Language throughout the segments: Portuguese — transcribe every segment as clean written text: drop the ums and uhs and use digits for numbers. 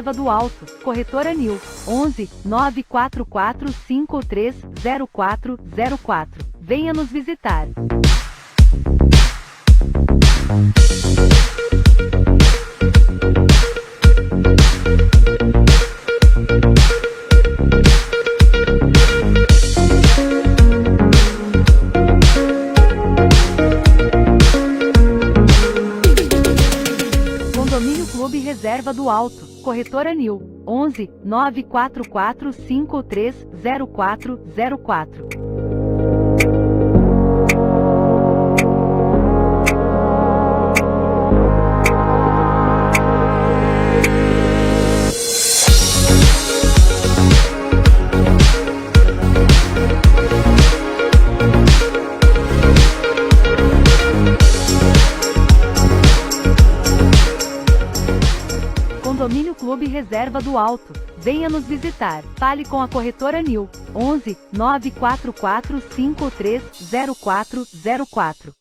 Reserva do Alto, Corretora Nil, 11 944 530404. Venha nos visitar. Condomínio Clube Reserva do Alto, Corretora Nil, 11 944 530404. Condomínio Clube Reserva do Alto. Venha nos visitar. Fale com a Corretora Nil, 11 944 530404.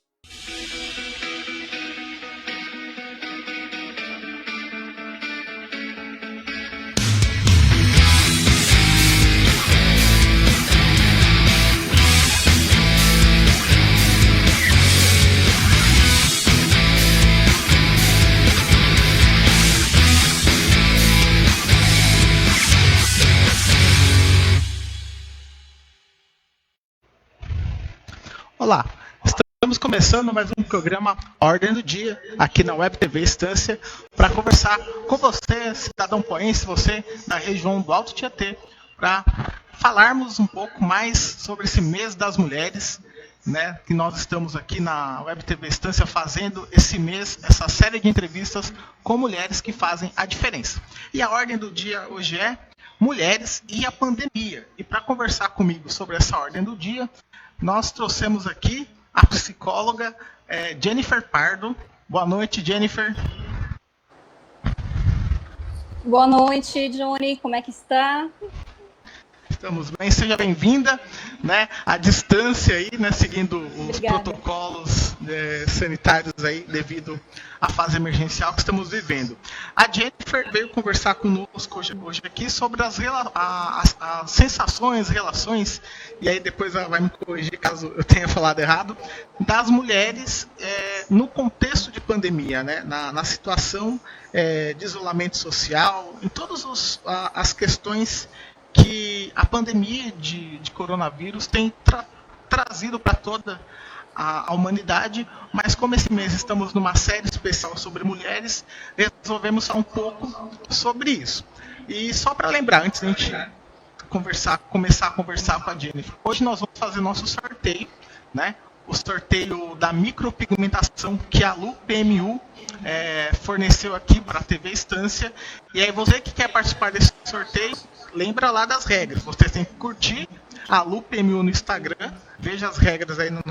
Olá, estamos começando mais um programa Ordem do Dia, aqui na Web TV Estância, para conversar com você, cidadão poense, você da região do Alto Tietê, para falarmos um pouco mais sobre esse mês das mulheres, né, que nós estamos aqui na Web TV Estância fazendo esse mês, essa série de entrevistas com mulheres que fazem a diferença. E a Ordem do Dia hoje é Mulheres e a Pandemia. E para conversar comigo sobre essa Ordem do Dia, nós trouxemos aqui a psicóloga Jennifer Pardo. Boa noite, Jennifer. Boa noite, Johnny. Como é que está? Estamos bem, seja bem-vinda, né? À distância aí, né? Seguindo os protocolos sanitários aí devido à fase emergencial que estamos vivendo. A Jennifer veio conversar conosco hoje aqui sobre as sensações, relações, e aí depois ela vai me corrigir caso eu tenha falado errado, das mulheres no contexto de pandemia, né? Na situação de isolamento social, em todas as questões que a pandemia de coronavírus tem trazido para toda a humanidade, mas como esse mês estamos numa série especial sobre mulheres, resolvemos falar um pouco sobre isso. E só para lembrar, antes de a gente começar a conversar com a Jennifer, hoje nós vamos fazer nosso sorteio, né? O sorteio da micropigmentação que a Lu PMU forneceu aqui para a TV Estância. E aí você que quer participar desse sorteio, lembra lá das regras. Você tem que curtir a Lu PMU no Instagram, veja as regras aí na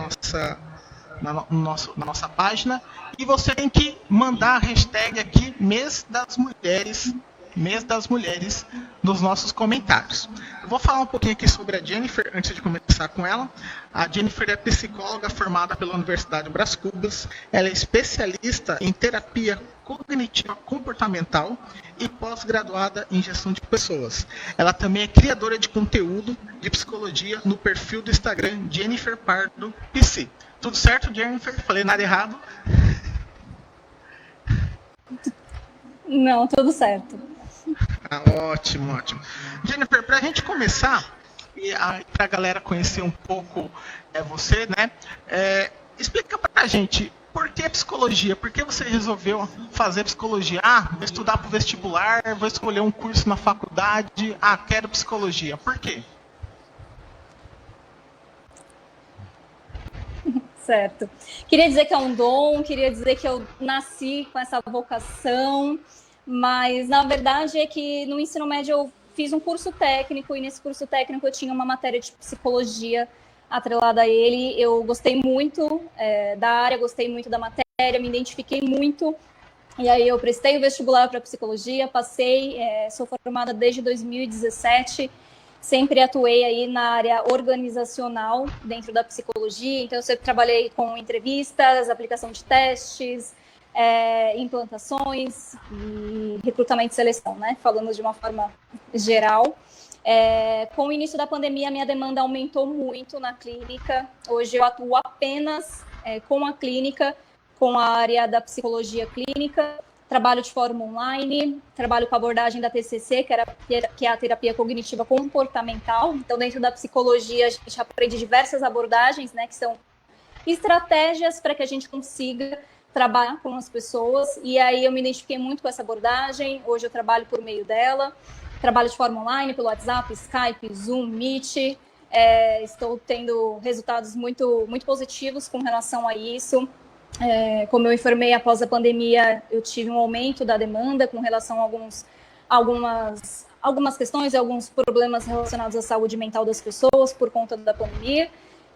nossa página. E você tem que mandar a hashtag aqui, mês das mulheres, nos nossos comentários. Eu vou falar um pouquinho aqui sobre a Jennifer, antes de começar com ela. A Jennifer é psicóloga formada pela Universidade Brás Cubas. Ela é especialista em terapia cognitiva comportamental e pós-graduada em gestão de pessoas. Ela também é criadora de conteúdo de psicologia no perfil do Instagram Jennifer Pardo PC. Tudo certo, Jennifer? Falei nada errado? Não, tudo certo. Ótimo. Jennifer, para a gente começar, e para a galera conhecer um pouco você, né? Explica para a gente, por que psicologia? Por que você resolveu fazer psicologia? Vou estudar para o vestibular, vou escolher um curso na faculdade, quero psicologia. Por quê? Certo. Queria dizer que é um dom, queria dizer que eu nasci com essa vocação, mas na verdade é que no ensino médio eu fiz um curso técnico e nesse curso técnico eu tinha uma matéria de psicologia atrelada a ele. Eu gostei muito da área, gostei muito da matéria, me identifiquei muito. E aí eu prestei o vestibular para psicologia, passei, sou formada desde 2017, sempre atuei aí na área organizacional dentro da psicologia, então eu sempre trabalhei com entrevistas, aplicação de testes, implantações e recrutamento e seleção, né? Falando de uma forma geral. Com o início da pandemia, a minha demanda aumentou muito na clínica. Hoje eu atuo apenas com a clínica, com a área da psicologia clínica, trabalho de forma online, trabalho com a abordagem da TCC, que é a terapia cognitiva comportamental. Então, dentro da psicologia, a gente aprende diversas abordagens, né, que são estratégias para que a gente consiga trabalhar com as pessoas. E aí eu me identifiquei muito com essa abordagem. Hoje eu trabalho por meio dela. Trabalho de forma online, pelo WhatsApp, Skype, Zoom, Meet. Estou tendo resultados muito, muito positivos com relação a isso. Como eu informei, após a pandemia, eu tive um aumento da demanda com relação a algumas questões e alguns problemas relacionados à saúde mental das pessoas por conta da pandemia.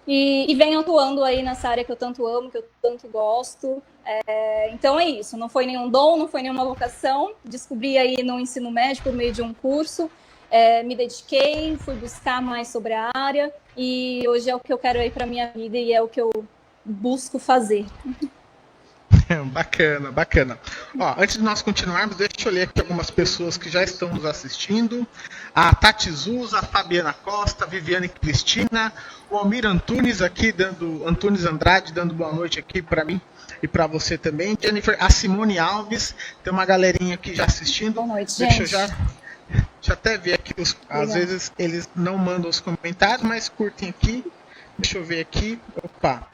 E venho atuando aí nessa área que eu tanto amo, que eu tanto gosto. Então é isso, não foi nenhum dom, não foi nenhuma vocação. Descobri aí no ensino médio por meio de um curso, me dediquei, fui buscar mais sobre a área e hoje é o que eu quero aí para minha vida e é o que eu busco fazer. Bacana, bacana. Ó, antes de nós continuarmos, deixa eu ler aqui algumas pessoas que já estão nos assistindo. A Tati Zuz, a Fabiana Costa, a Viviane Cristina, o Almir Antunes aqui, Antunes Andrade, dando boa noite aqui para mim e para você também. Jennifer, a Simone Alves, tem uma galerinha aqui já assistindo. Boa noite, deixa gente. eu já até ver aqui, às vezes eles não mandam os comentários, mas curtem aqui. Deixa eu ver aqui. Opa!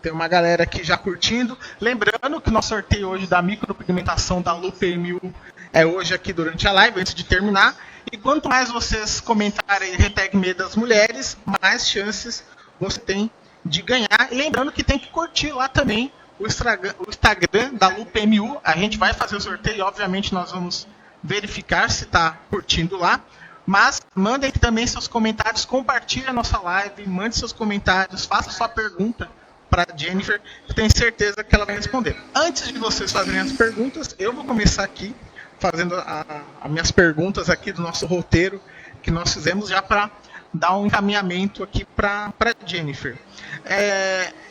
Tem uma galera aqui já curtindo. Lembrando que o nosso sorteio hoje da micropigmentação da Luper1000 é hoje aqui durante a live, antes de terminar. E quanto mais vocês comentarem hashtag Medo das Mulheres, mais chances você tem de ganhar. E lembrando que tem que curtir lá também o Instagram da Luper1000. A gente vai fazer o sorteio e obviamente nós vamos verificar se está curtindo lá. Mas mandem também seus comentários, compartilhe a nossa live, mande seus comentários, faça sua pergunta para a Jennifer, eu tenho certeza que ela vai responder. Antes de vocês fazerem as perguntas, eu vou começar aqui fazendo as minhas perguntas aqui do nosso roteiro que nós fizemos já para dar um encaminhamento aqui para a Jennifer.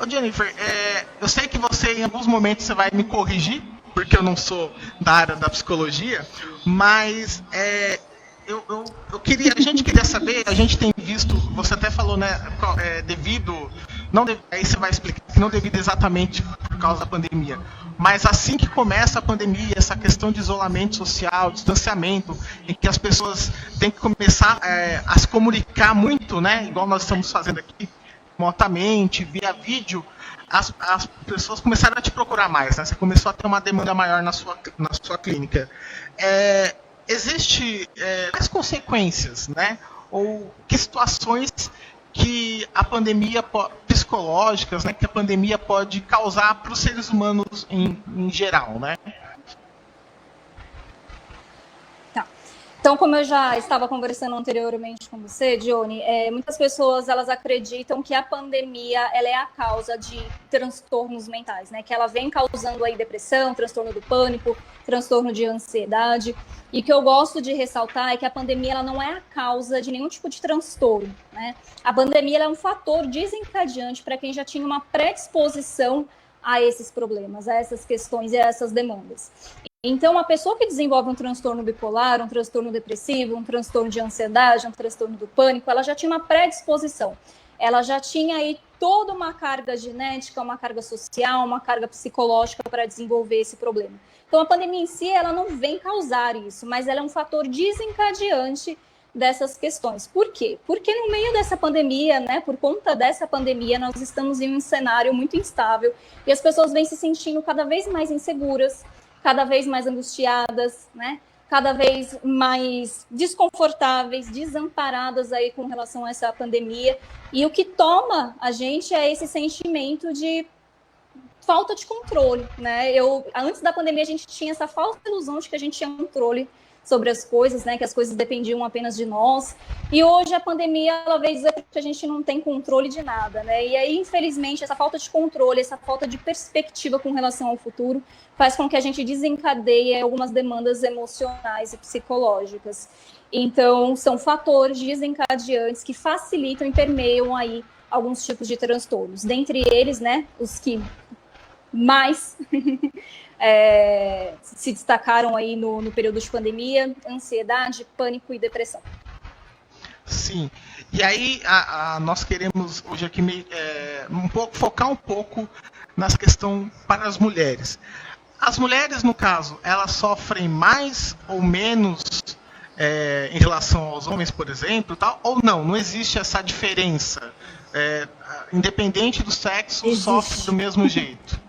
Jennifer, eu sei que você em alguns momentos você vai me corrigir, porque eu não sou da área da psicologia, mas a gente queria saber, a gente tem visto, você até falou, né, aí você vai explicar que não devido exatamente por causa da pandemia, mas assim que começa a pandemia, essa questão de isolamento social, distanciamento, em que as pessoas têm que começar a se comunicar muito, né, igual nós estamos fazendo aqui, remotamente, via vídeo, as pessoas começaram a te procurar mais, né, você começou a ter uma demanda maior na sua clínica. Existe quais consequências, né, ou que situações que a pandemia psicológicas, né, que a pandemia pode causar para os seres humanos em geral, né? Tá. Então, como eu já estava conversando anteriormente com você, Johnny, muitas pessoas elas acreditam que a pandemia ela é a causa de transtornos mentais, né? Que ela vem causando aí depressão, transtorno do pânico, transtorno de ansiedade. E o que eu gosto de ressaltar é que a pandemia ela não é a causa de nenhum tipo de transtorno, né? A pandemia ela é um fator desencadeante para quem já tinha uma predisposição a esses problemas, a essas questões e a essas demandas. Então, a pessoa que desenvolve um transtorno bipolar, um transtorno depressivo, um transtorno de ansiedade, um transtorno do pânico, ela já tinha uma predisposição. Ela já tinha aí toda uma carga genética, uma carga social, uma carga psicológica para desenvolver esse problema. Então, a pandemia em si, ela não vem causar isso, mas ela é um fator desencadeante dessas questões. Por quê? Porque no meio dessa pandemia, né, por conta dessa pandemia, nós estamos em um cenário muito instável e as pessoas vêm se sentindo cada vez mais inseguras, cada vez mais angustiadas, né, cada vez mais desconfortáveis, desamparadas aí com relação a essa pandemia. E o que toma a gente é esse sentimento de falta de controle, né? Antes da pandemia, a gente tinha essa falsa ilusão de que a gente tinha controle sobre as coisas, né? Que as coisas dependiam apenas de nós. E hoje a pandemia, ela veio dizer que a gente não tem controle de nada, né? E aí, infelizmente, essa falta de controle, essa falta de perspectiva com relação ao futuro, faz com que a gente desencadeie algumas demandas emocionais e psicológicas. Então, são fatores desencadeantes que facilitam e permeiam aí alguns tipos de transtornos. Dentre eles, né, os que mais se destacaram aí no período de pandemia: ansiedade, pânico e depressão. Sim, e aí nós queremos hoje aqui focar um pouco nessa questão para as mulheres. As mulheres, no caso, elas sofrem mais ou menos em relação aos homens, por exemplo, tal, ou não existe essa diferença? Independente do sexo, sofre do mesmo jeito?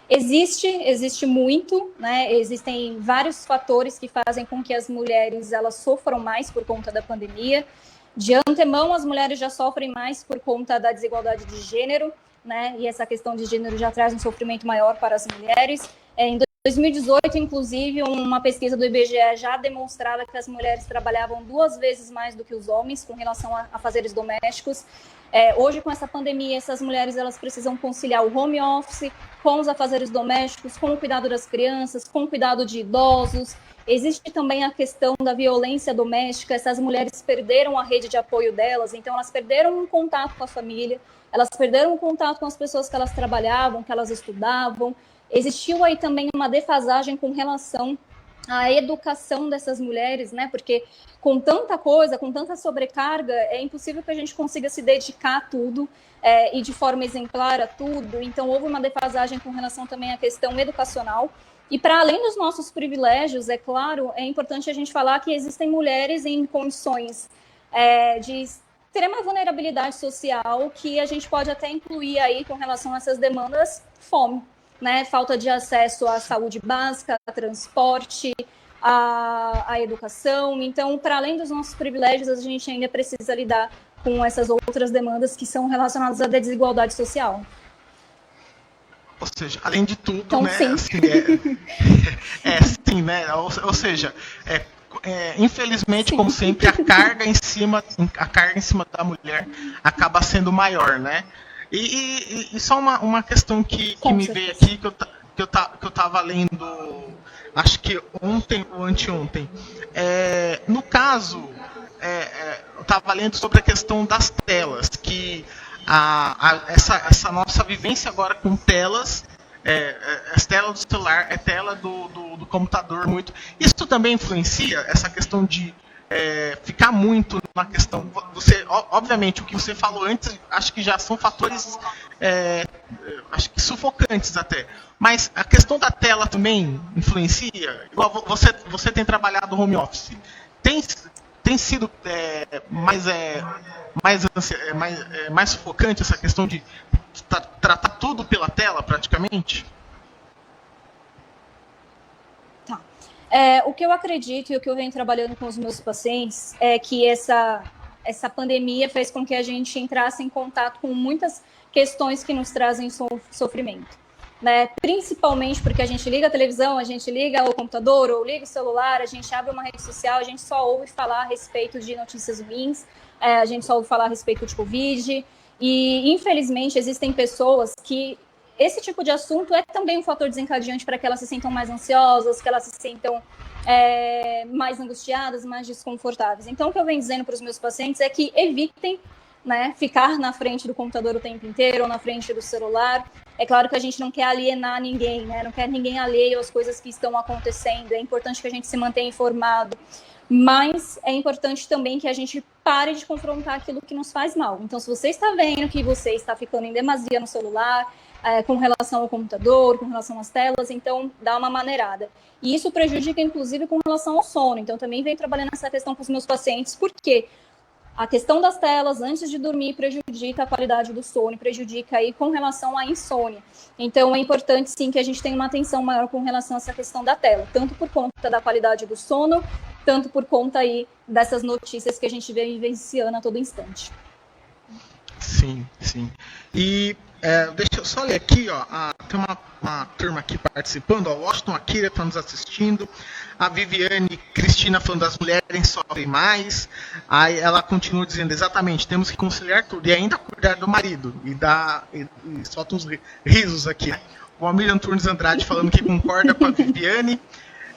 Existe muito, né? Existem vários fatores que fazem com que as mulheres elas sofram mais por conta da pandemia. De antemão, as mulheres já sofrem mais por conta da desigualdade de gênero, né? E essa questão de gênero já traz um sofrimento maior para as mulheres. Em 2018, inclusive, uma pesquisa do IBGE já demonstrava que as mulheres trabalhavam 2 vezes mais do que os homens com relação a afazeres domésticos. Hoje, com essa pandemia, essas mulheres elas precisam conciliar o home office com os afazeres domésticos, com o cuidado das crianças, com o cuidado de idosos. Existe também a questão da violência doméstica. Essas mulheres perderam a rede de apoio delas, então elas perderam um contato com a família, elas perderam o contato com as pessoas que elas trabalhavam, que elas estudavam. Existiu aí também uma defasagem com relação à educação dessas mulheres, né? Porque com tanta coisa, com tanta sobrecarga, é impossível que a gente consiga se dedicar a tudo e de forma exemplar a tudo. Então, houve uma defasagem com relação também à questão educacional. E para além dos nossos privilégios, é claro, é importante a gente falar que existem mulheres em condições de extrema vulnerabilidade social, que a gente pode até incluir aí com relação a essas demandas, fome, né? Falta de acesso à saúde básica, a transporte, à educação. Então, para além dos nossos privilégios, a gente ainda precisa lidar com essas outras demandas que são relacionadas à desigualdade social. Ou seja, além de tudo, então, né? Sim. Assim, sim, né? Ou seja, infelizmente, como sempre, a carga em cima da mulher acaba sendo maior, né? E só uma questão que me veio aqui, que eu estava lendo, acho que ontem ou anteontem. No caso, eu estava lendo sobre a questão das telas, que essa nossa vivência agora com telas, as telas do celular, tela do computador, muito. Isso também influencia essa questão de ficar muito na questão. Obviamente, o que você falou antes, acho que já são fatores, acho que sufocantes até. Mas a questão da tela também influencia. Igual você tem trabalhado home office. Tem sido mais sufocante essa questão de tratar tudo pela tela, praticamente? Tá. O que eu acredito e o que eu venho trabalhando com os meus pacientes é que essa pandemia fez com que a gente entrasse em contato com muitas questões que nos trazem sofrimento. Né? Principalmente porque a gente liga a televisão, a gente liga o computador ou liga o celular, a gente abre uma rede social, a gente só ouve falar a respeito de notícias ruins, a gente só ouve falar a respeito de Covid, e infelizmente existem pessoas que esse tipo de assunto é também um fator desencadeante para que elas se sintam mais ansiosas, que elas se sintam mais angustiadas, mais desconfortáveis. Então, o que eu venho dizendo para os meus pacientes é que evitem, né, ficar na frente do computador o tempo inteiro ou na frente do celular. É claro que a gente não quer alienar ninguém, né? Não quer ninguém alheio às coisas que estão acontecendo. É importante que a gente se mantenha informado, mas é importante também que a gente pare de confrontar aquilo que nos faz mal. Então, se você está vendo que você está ficando em demasia no celular, com relação ao computador, com relação às telas, então dá uma maneirada. E isso prejudica, inclusive, com relação ao sono. Então, também venho trabalhando essa questão com os meus pacientes, porque a questão das telas, antes de dormir, prejudica a qualidade do sono, prejudica aí com relação à insônia. Então, é importante, sim, que a gente tenha uma atenção maior com relação a essa questão da tela, tanto por conta da qualidade do sono, tanto por conta aí dessas notícias que a gente vem vivenciando a todo instante. Sim, sim. E deixa eu só ler aqui, ó, tem uma turma aqui participando, ó, Washington Akira está nos assistindo, a Viviane Cristina falando das mulheres sofrem mais, aí ela continua dizendo, exatamente, temos que conciliar tudo, e ainda cuidar do marido, e solta uns risos aqui. O Almir Antunes Andrade falando que concorda com a Viviane,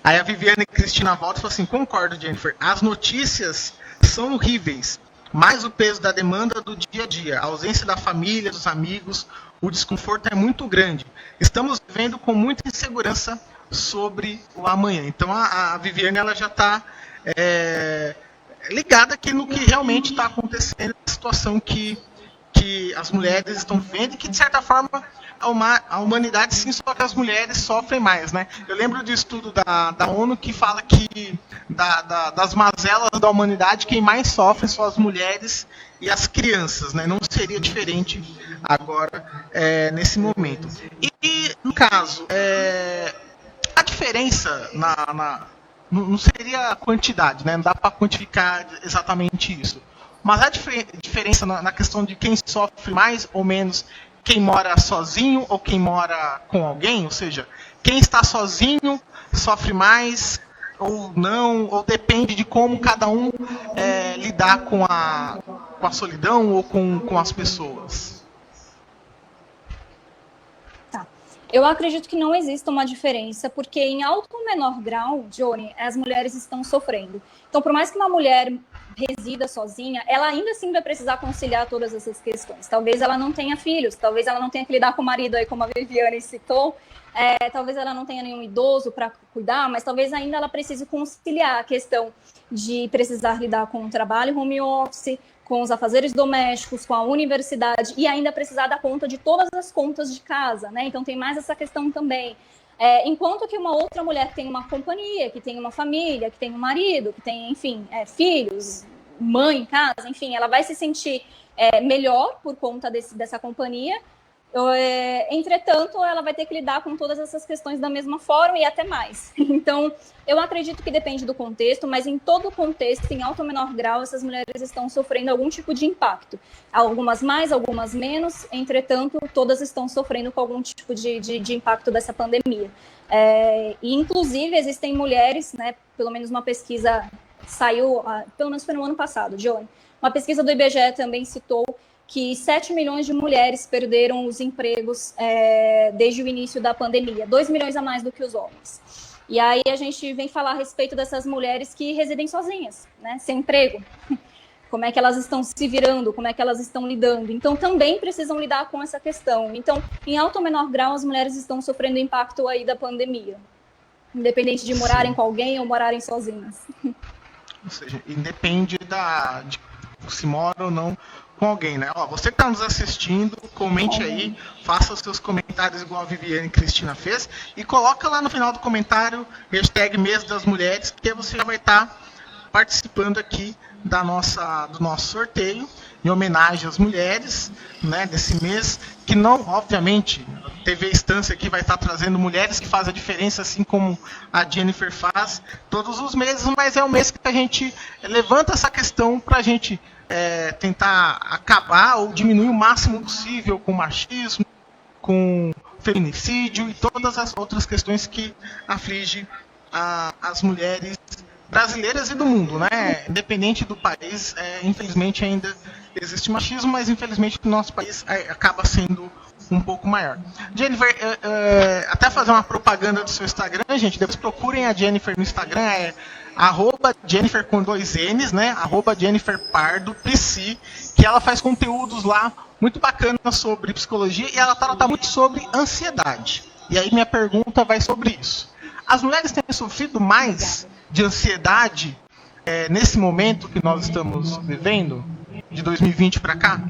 aí a Viviane Cristina volta e fala assim, concordo, Jennifer, as notícias são horríveis, mais o peso da demanda do dia a dia, a ausência da família, dos amigos, o desconforto é muito grande. Estamos vivendo com muita insegurança sobre o amanhã. Então a Viviane ela já está ligada aqui no que realmente está acontecendo, a situação que as mulheres estão vivendo e que, de certa forma, a humanidade sim, só que as mulheres sofrem mais, né? Eu lembro de estudo da ONU que fala que das mazelas da humanidade, quem mais sofre são as mulheres e as crianças, né? Não seria diferente agora, nesse momento. E no caso, a diferença não seria a quantidade, né? Não dá para quantificar exatamente isso. Mas a diferença na questão de quem sofre mais ou menos, quem mora sozinho ou quem mora com alguém, ou seja, quem está sozinho sofre mais ou não, ou depende de como cada um lidar com a solidão ou com as pessoas. Tá. Eu acredito que não exista uma diferença, porque em alto ou menor grau, Johnny, as mulheres estão sofrendo. Então, por mais que uma mulher resida sozinha, ela ainda assim vai precisar conciliar todas essas questões. Talvez ela não tenha filhos, talvez ela não tenha que lidar com o marido, aí como a Viviane citou, talvez ela não tenha nenhum idoso para cuidar, mas talvez ainda ela precise conciliar a questão de precisar lidar com o trabalho home office, com os afazeres domésticos, com a universidade, e ainda precisar dar conta de todas as contas de casa, né? Então tem mais essa questão também. Enquanto que uma outra mulher que tem uma companhia, que tem uma família, que tem um marido, que tem, enfim, filhos, mãe em casa, enfim, ela vai se sentir melhor por conta dessa companhia. Entretanto, ela vai ter que lidar com todas essas questões da mesma forma e até mais. Então, eu acredito que depende do contexto, mas em todo contexto, em alto ou menor grau, essas mulheres estão sofrendo algum tipo de impacto. Algumas mais, algumas menos, entretanto, todas estão sofrendo com algum tipo de impacto dessa pandemia. E, inclusive, existem mulheres, né, pelo menos uma pesquisa saiu, pelo menos foi no ano passado, Johnny, uma pesquisa do IBGE também citou que 7 milhões de mulheres perderam os empregos desde o início da pandemia, 2 milhões a mais do que os homens. E aí a gente vem falar a respeito dessas mulheres que residem sozinhas, né, sem emprego. Como é que elas estão se virando, como é que elas estão lidando. Então, também precisam lidar com essa questão. Então, em alto ou menor grau, as mulheres estão sofrendo impacto aí da pandemia, independente de morarem com alguém ou morarem sozinhas. Ou seja, independe de se mora ou não com alguém, né? Você que está nos assistindo, comente aí, faça os seus comentários igual a Viviane e Cristina fez e coloca lá no final do comentário hashtag Mês das Mulheres, que você já vai estar participando aqui do nosso sorteio em homenagem às mulheres, né, desse mês, que não, obviamente, a TV Estância aqui vai estar trazendo mulheres que fazem a diferença, assim como a Jennifer faz todos os meses, mas é um mês que a gente levanta essa questão para a gente tentar acabar ou diminuir o máximo possível com o machismo, com o feminicídio e todas as outras questões que afligem as mulheres brasileiras e do mundo, né? Independente do país, infelizmente ainda existe machismo, mas infelizmente no nosso país acaba sendo um pouco maior. Jennifer, até fazer uma propaganda do seu Instagram, gente, depois procurem a Jennifer no Instagram, @Jennifer com 2 N's, né? @JenniferPardo, PC, que ela faz conteúdos lá muito bacanas sobre psicologia e ela trata muito sobre ansiedade. E aí minha pergunta vai sobre isso. As mulheres têm sofrido mais de ansiedade nesse momento que nós estamos vivendo, de 2020 para cá?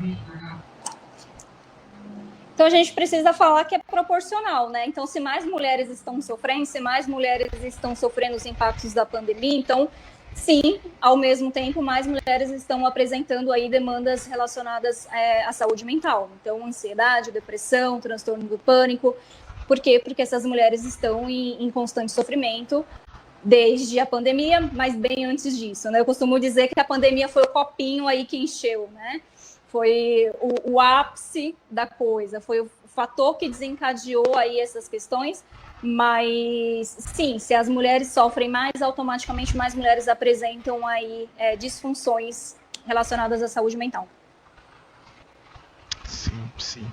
Então a gente precisa falar que é proporcional, né? Então, se mais mulheres estão sofrendo, se mais mulheres estão sofrendo os impactos da pandemia, então, sim, ao mesmo tempo, mais mulheres estão apresentando aí demandas relacionadas à saúde mental. Então, ansiedade, depressão, transtorno do pânico. Por quê? Porque essas mulheres estão em constante sofrimento desde a pandemia, mas bem antes disso, né? Eu costumo dizer que a pandemia foi o copinho aí que encheu, né? Foi o ápice da coisa, foi o fator que desencadeou aí essas questões, mas sim, se as mulheres sofrem mais, automaticamente mais mulheres apresentam aí disfunções relacionadas à saúde mental. Sim, sim.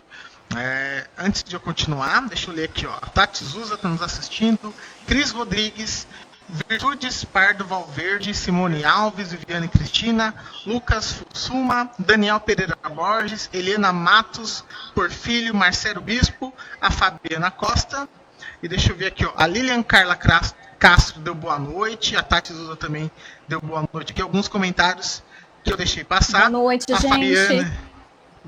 Antes de eu continuar, deixa eu ler aqui, ó. A Tati Zuza está nos assistindo, Cris Rodrigues, Virtudes Pardo Valverde, Simone Alves, Viviane Cristina, Lucas Fussuma, Daniel Pereira Borges, Helena Matos, Porfílio, Marcelo Bispo, a Fabiana Costa, e deixa eu ver aqui, ó, a Lilian Carla Castro deu boa noite, a Tati Zuza também deu boa noite. Aqui alguns comentários que eu deixei passar. Boa noite, a gente. Fabiana,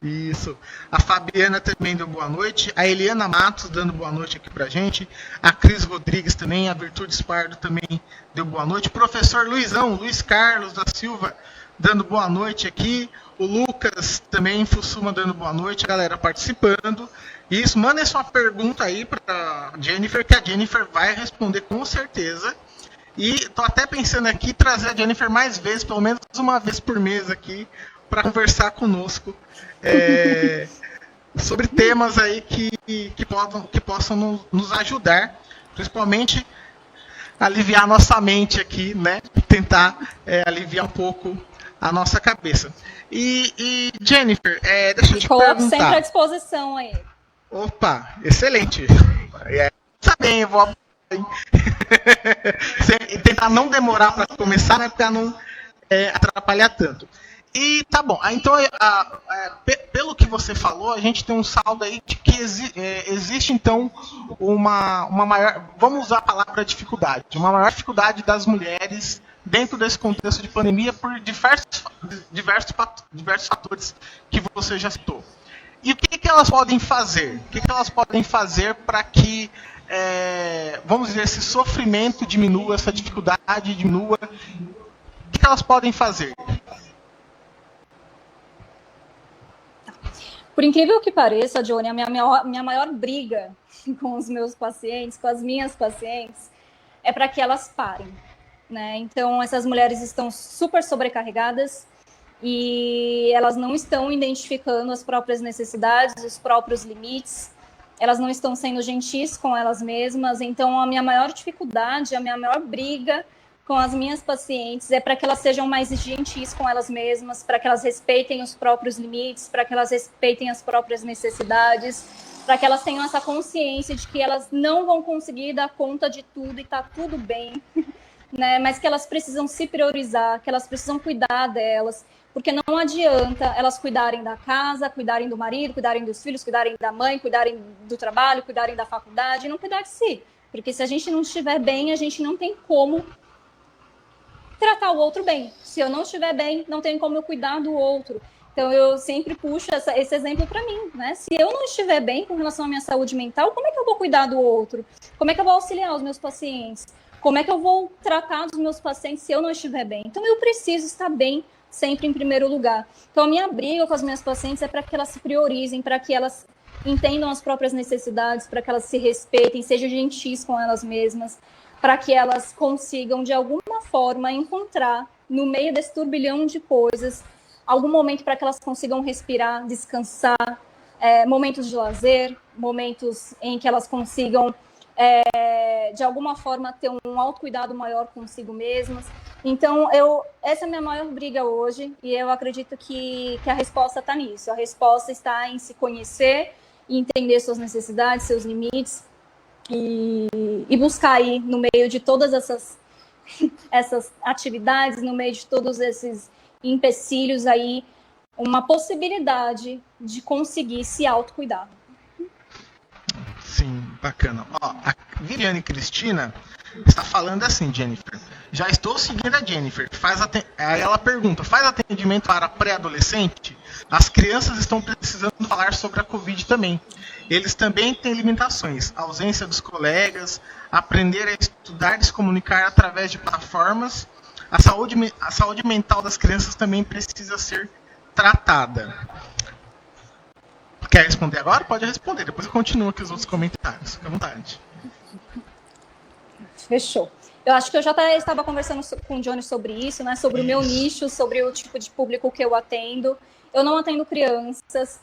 isso. A Fabiana também deu boa noite. A Eliana Matos dando boa noite aqui pra gente. A Cris Rodrigues também. A Virtudes Pardo também deu boa noite. Professor Luizão, Luiz Carlos da Silva dando boa noite aqui. O Lucas também, Fussuma dando boa noite. A galera participando. Isso, manda sua pergunta aí pra Jennifer, que a Jennifer vai responder com certeza. E tô até pensando aqui trazer a Jennifer mais vezes, pelo menos uma vez por mês aqui, para conversar conosco sobre temas aí que possam nos ajudar, principalmente aliviar nossa mente aqui, né? Tentar aliviar um pouco a nossa cabeça. E Jennifer, deixa eu te Coloco perguntar. sempre à disposição aí. Opa, excelente. Tá bem, eu vou tentar não demorar para começar, né? Para não atrapalhar tanto. E tá bom. Então, pelo que você falou, a gente tem um saldo aí de que existe, então, uma maior. Vamos usar a palavra dificuldade. Uma maior dificuldade das mulheres dentro desse contexto de pandemia por diversos fatores que você já citou. E o que elas podem fazer? O que elas podem fazer para que, vamos dizer, esse sofrimento diminua, essa dificuldade diminua? O que elas podem fazer? Por incrível que pareça, Johnny, a minha maior briga com os meus pacientes, com as minhas pacientes, é para que elas parem, né? Então, essas mulheres estão super sobrecarregadas e elas não estão identificando as próprias necessidades, os próprios limites, elas não estão sendo gentis com elas mesmas. Então, a minha maior dificuldade, a minha maior briga com as minhas pacientes é para que elas sejam mais gentis com elas mesmas, para que elas respeitem os próprios limites, para que elas respeitem as próprias necessidades, para que elas tenham essa consciência de que elas não vão conseguir dar conta de tudo e tá tudo bem, né? Mas que elas precisam se priorizar, que elas precisam cuidar delas, porque não adianta elas cuidarem da casa, cuidarem do marido, cuidarem dos filhos, cuidarem da mãe, cuidarem do trabalho, cuidarem da faculdade, e não cuidar de si. Porque se a gente não estiver bem, a gente não tem como tratar o outro bem. Se eu não estiver bem, não tem como eu cuidar do outro. Então, eu sempre puxo esse exemplo para mim, né? Se eu não estiver bem com relação à minha saúde mental, como é que eu vou cuidar do outro? Como é que eu vou auxiliar os meus pacientes? Como é que eu vou tratar dos meus pacientes se eu não estiver bem? Então, eu preciso estar bem sempre em primeiro lugar. Então, a minha briga com as minhas pacientes é para que elas se priorizem, para que elas entendam as próprias necessidades, para que elas se respeitem, sejam gentis com elas mesmas, para que elas consigam, de alguma forma, encontrar, no meio desse turbilhão de coisas, algum momento para que elas consigam respirar, descansar, momentos de lazer, momentos em que elas consigam, de alguma forma, ter um autocuidado maior consigo mesmas. Então, essa é a minha maior briga hoje, e eu acredito que a resposta está nisso. A resposta está em se conhecer, entender suas necessidades, seus limites, e buscar aí, no meio de todas essas atividades, no meio de todos esses empecilhos aí, uma possibilidade de conseguir se autocuidar. Sim, bacana. Ó, a Viviane Cristina está falando assim, Jennifer. Já estou seguindo a Jennifer. Aí ela pergunta, faz atendimento para pré-adolescente? As crianças estão precisando falar sobre a Covid também. Eles também têm limitações, ausência dos colegas, aprender a estudar e se comunicar através de plataformas. A saúde mental das crianças também precisa ser tratada. Quer responder agora? Pode responder, depois eu continuo aqui os outros comentários. Fica à vontade. Fechou. Eu acho que eu já estava conversando com o Johnny sobre isso, né? Sobre o meu nicho, sobre o tipo de público que eu atendo. Eu não atendo crianças,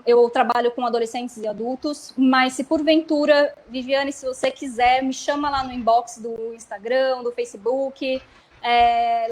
eu trabalho com adolescentes e adultos, mas se porventura, Viviane, se você quiser, me chama lá no inbox do Instagram, do Facebook.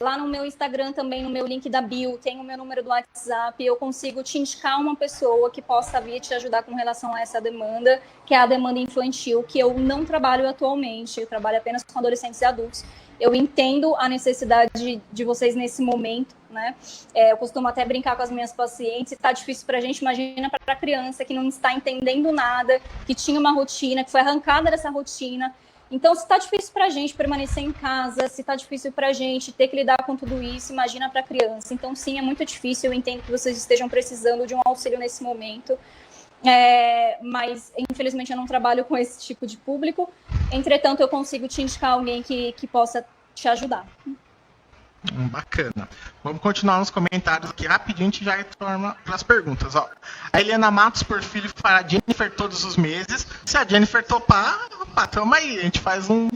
Lá no meu Instagram também, no meu link da bio, tem o meu número do WhatsApp, eu consigo te indicar uma pessoa que possa vir te ajudar com relação a essa demanda, que é a demanda infantil, que eu não trabalho atualmente, eu trabalho apenas com adolescentes e adultos. Eu entendo a necessidade de vocês nesse momento, né? Eu costumo até brincar com as minhas pacientes, se está difícil para a gente, imagina para a criança que não está entendendo nada, que tinha uma rotina, que foi arrancada dessa rotina. Então, se está difícil para a gente permanecer em casa, se está difícil para a gente ter que lidar com tudo isso, imagina para a criança. Então, sim, é muito difícil, eu entendo que vocês estejam precisando de um auxílio nesse momento. Mas infelizmente eu não trabalho com esse tipo de público, entretanto eu consigo te indicar alguém que possa te ajudar. Bacana. Vamos continuar nos comentários aqui rapidinho, a gente já retorna para as perguntas. Ó, a Eliana Matos por filho fará Jennifer todos os meses. Se a Jennifer topar, opa, tamo aí, a gente faz um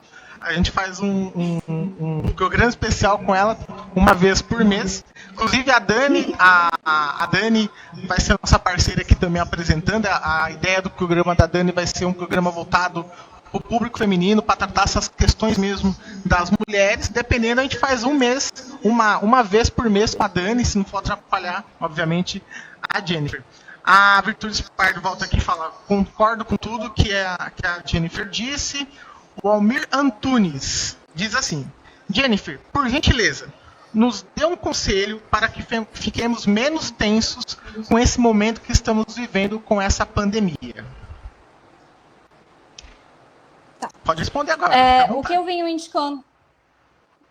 programa especial com ela uma vez por mês. Inclusive a Dani, a Dani vai ser nossa parceira aqui também apresentando. A ideia do programa da Dani vai ser um programa voltado para o público feminino, para tratar essas questões mesmo das mulheres. Dependendo, a gente faz um mês, uma vez por mês com a Dani, se não for atrapalhar, obviamente, a Jennifer. A Virtudes Pardo volta aqui e fala: concordo com tudo que a Jennifer disse. O Almir Antunes diz assim: Jennifer, por gentileza, nos dê um conselho para que fiquemos menos tensos com esse momento que estamos vivendo com essa pandemia. Tá. Pode responder agora. O que eu venho indicando...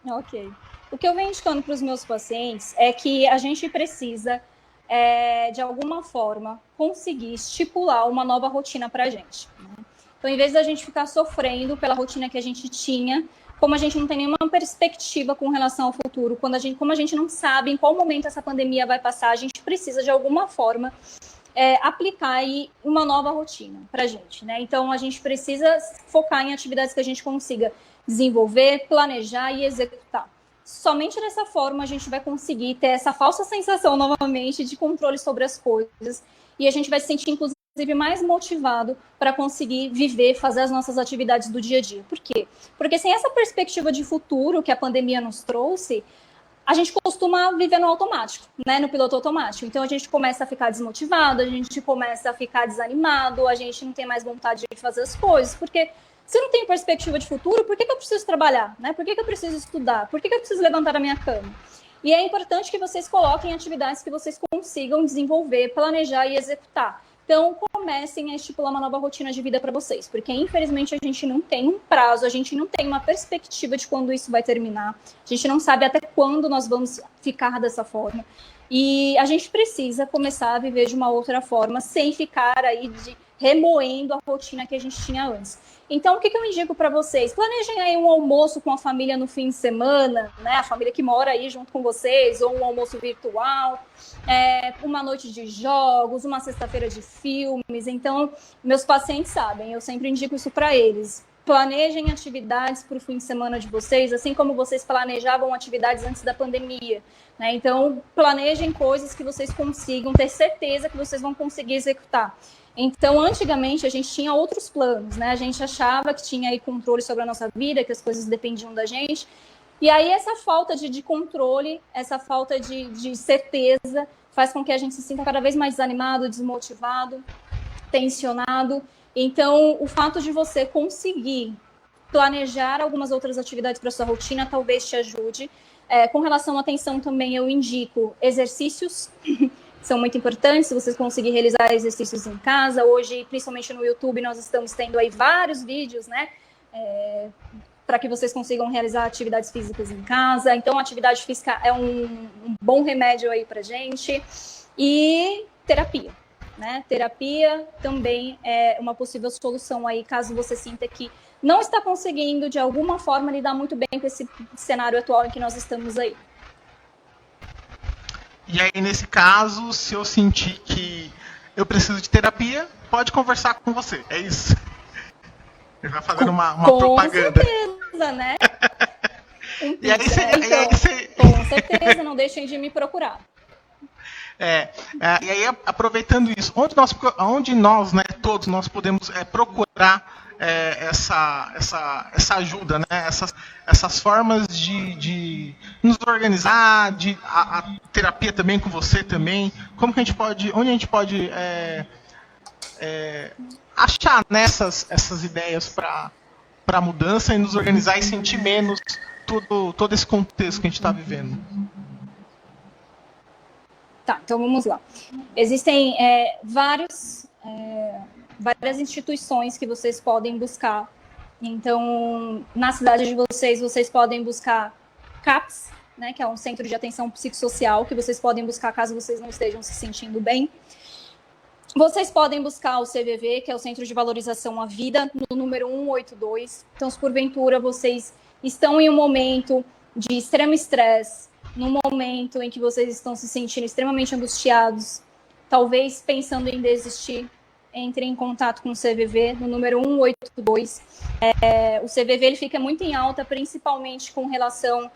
Ok. O que eu venho indicando para os meus pacientes é que a gente precisa, de alguma forma, conseguir estipular uma nova rotina para a gente. Então, em vez da gente ficar sofrendo pela rotina que a gente tinha, como a gente não tem nenhuma perspectiva com relação ao futuro, como a gente não sabe em qual momento essa pandemia vai passar, a gente precisa, de alguma forma, aplicar aí uma nova rotina para a gente, né? Então, a gente precisa focar em atividades que a gente consiga desenvolver, planejar e executar. Somente dessa forma a gente vai conseguir ter essa falsa sensação, novamente, de controle sobre as coisas, e a gente vai se sentir, inclusive, mais motivado para conseguir viver, fazer as nossas atividades do dia a dia. Por quê? Porque sem essa perspectiva de futuro que a pandemia nos trouxe, a gente costuma viver no automático, né? No piloto automático. Então a gente começa a ficar desmotivado, a gente começa a ficar desanimado, a gente não tem mais vontade de fazer as coisas, porque se eu não tenho perspectiva de futuro, por que eu preciso trabalhar, né? Por que eu preciso estudar? Por que eu preciso levantar a minha cama? E é importante que vocês coloquem atividades que vocês consigam desenvolver, planejar e executar. Então, comecem a estipular uma nova rotina de vida para vocês, porque, infelizmente, a gente não tem um prazo, a gente não tem uma perspectiva de quando isso vai terminar, a gente não sabe até quando nós vamos ficar dessa forma, e a gente precisa começar a viver de uma outra forma, sem ficar aí remoendo a rotina que a gente tinha antes. Então, o que eu indico para vocês? Planejem aí um almoço com a família no fim de semana, né? A família que mora aí junto com vocês, ou um almoço virtual, uma noite de jogos, uma sexta-feira de filmes. Então, meus pacientes sabem, eu sempre indico isso para eles. Planejem atividades para o fim de semana de vocês, assim como vocês planejavam atividades antes da pandemia, né? Então, planejem coisas que vocês consigam ter certeza que vocês vão conseguir executar. Então, antigamente, a gente tinha outros planos, né? A gente achava que tinha aí controle sobre a nossa vida, que as coisas dependiam da gente. E aí, essa falta de controle, essa falta de certeza, faz com que a gente se sinta cada vez mais desanimado, desmotivado, tensionado. Então, o fato de você conseguir planejar algumas outras atividades para sua rotina talvez te ajude. Com relação à atenção também, eu indico exercícios, são muito importantes, se vocês conseguirem realizar exercícios em casa. Hoje, principalmente no YouTube, nós estamos tendo aí vários vídeos, né, para que vocês consigam realizar atividades físicas em casa. Então, a atividade física é um bom remédio aí pra gente. E terapia, né? Terapia também é uma possível solução aí, caso você sinta que não está conseguindo, de alguma forma, lidar muito bem com esse cenário atual em que nós estamos aí. E aí, nesse caso, se eu sentir que eu preciso de terapia, pode conversar com você. É isso. Ele vai fazendo uma propaganda. Com certeza, né? E aí você... Com certeza, não deixem de me procurar. E aí, aproveitando isso, onde nós, né, todos nós podemos procurar essa ajuda, né? Essas formas de nos organizar, a terapia também com você também, onde a gente pode achar nessas essas ideias para mudança e nos organizar e sentir menos todo esse contexto que a gente está vivendo? Tá, então vamos lá. Existem várias instituições que vocês podem buscar. Então, na cidade de vocês podem buscar CAPS, né, que é um centro de atenção psicossocial, que vocês podem buscar caso vocês não estejam se sentindo bem. Vocês podem buscar o CVV, que é o Centro de Valorização à Vida, no número 182. Então, se porventura vocês estão em um momento de extremo estresse, num momento em que vocês estão se sentindo extremamente angustiados, talvez pensando em desistir, entre em contato com o CVV no número 182. O CVV ele fica muito em alta, principalmente com relação